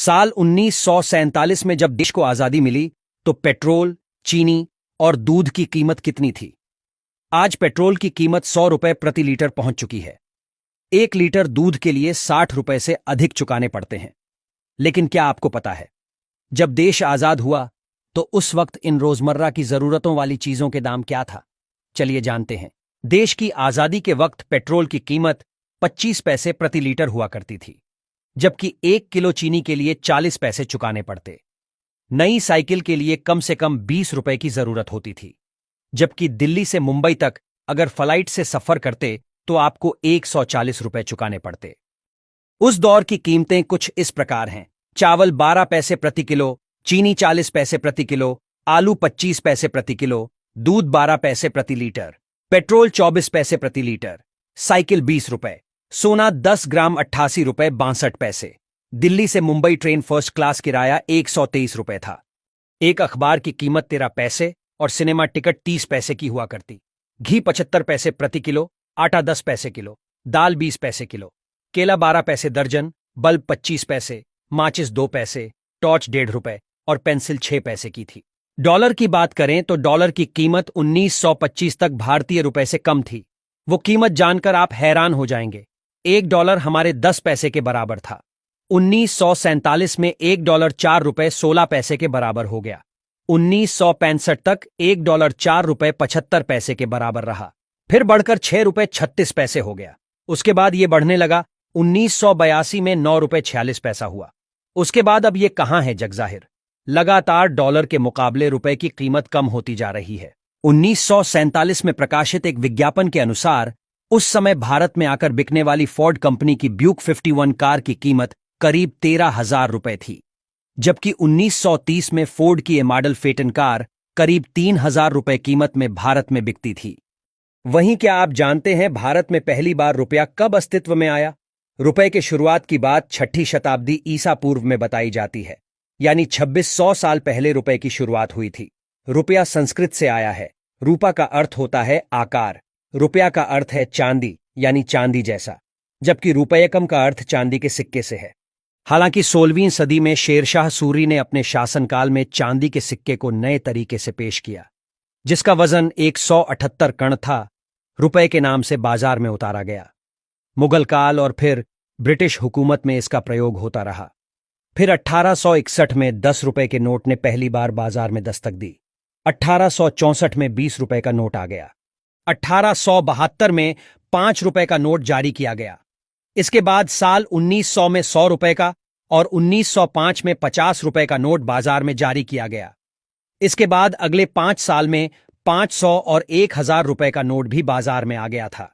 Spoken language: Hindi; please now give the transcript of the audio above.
साल 1947 में जब देश को आजादी मिली तो पेट्रोल, चीनी और दूध की कीमत कितनी थी? आज पेट्रोल की कीमत 100 रुपए प्रति लीटर पहुंच चुकी है। 1 लीटर दूध के लिए 60 रुपए से अधिक चुकाने पड़ते हैं। लेकिन क्या आपको पता है, जब देश आजाद हुआ तो उस वक्त इन रोजमर्रा की जरूरतों वाली चीजों के दाम क्या था? चलिए जानते हैं। देश की आजादी के वक्त पेट्रोल की कीमत 25 पैसे प्रति लीटर हुआ करती थी, जबकि 1 किलो चीनी के लिए 40 पैसे चुकाने पड़ते। नई साइकिल के लिए कम से कम 20 रुपए की जरूरत होती थी, जबकि दिल्ली से मुंबई तक अगर फ्लाइट से सफर करते तो आपको 140 रुपए चुकाने पड़ते। उस दौर की कीमतें कुछ इस प्रकार हैं। चावल 12 पैसे प्रति किलो, चीनी 40 पैसे प्रति किलो, आलू 25 पैसे प्रति किलो, दूध 12 पैसे प्रति लीटर, पेट्रोल 24 पैसे प्रति लीटर, साइकिल 20 रुपए, सोना 10 ग्राम 88 रुपए 62 पैसे। दिल्ली से मुंबई ट्रेन फर्स्ट क्लास किराया 123 रुपए था। एक अखबार की कीमत 13 पैसे और सिनेमा टिकट 30 पैसे की हुआ करती। घी 75 पैसे प्रति किलो, आटा 10 पैसे किलो, दाल 20 पैसे किलो, केला 12 पैसे दर्जन, बल्ब 25 पैसे, माचिस 2 पैसे, टॉर्च 1.5 रुपए और पेंसिल 6 पैसे की थी। डॉलर की बात करें तो डॉलर की कीमत 1925 तक भारतीय रुपए से कम थी। वो कीमत जानकर आप हैरान हो जाएंगे। 1 डॉलर हमारे 10 पैसे के बराबर था। 1947 में 1 डॉलर 4 रुपए 16 पैसे के बराबर हो गया। 1965 तक 1 डॉलर 4 रुपए 75 पैसे के बराबर रहा, फिर बढ़कर 6 रुपए 36 पैसे हो गया। उसके बाद ये बढ़ने लगा। 1982 में 9 रुपए 46 पैसा हुआ। उसके बाद अब ये कहां है जगजाहिर। लगातार डॉलर के मुकाबले रुपए की कीमत कम होती जा रही है। 1947 में प्रकाशित एक विज्ञापन के अनुसार उस समय भारत में आकर बिकने वाली फोर्ड कंपनी की ब्यूक 51 कार की कीमत करीब 13,000 रुपए थी, जबकि 1930 में फोर्ड की ये मॉडल फेटन कार करीब 3,000 रुपए कीमत में भारत में बिकती थी। वहीं क्या आप जानते हैं भारत में पहली बार रुपया कब अस्तित्व में आया? रुपए के शुरुआत की बात 6ठी शताब्दी ईसा पूर्व में बताई जाती है, यानी 2600 साल पहले रुपए की शुरुआत हुई थी। रुपया संस्कृत से आया है। रूपा का अर्थ होता है आकार, रुपया का अर्थ है चांदी यानी चांदी जैसा, जबकि रुपयकम का अर्थ चांदी के सिक्के से है। हालांकि 16वीं सदी में शेरशाह सूरी ने अपने शासनकाल में चांदी के सिक्के को नए तरीके से पेश किया, जिसका वजन 178 कण था। रुपए के नाम से बाजार में उतारा गया। मुगल काल और फिर ब्रिटिश हुकूमत में इसका प्रयोग होता रहा। फिर 1861 में 10 रुपए के नोट ने पहली बार बाजार में दस्तक दी। 1864 में 20 रुपए का नोट आ गया। 1872 में 5 रुपए का नोट जारी किया गया। इसके बाद साल 1900 में 100 रुपए का और 1905 में 50 रुपए का नोट बाजार में जारी किया गया। इसके बाद अगले 5 साल में 500 और 1000 रुपए का नोट भी बाजार में आ गया था।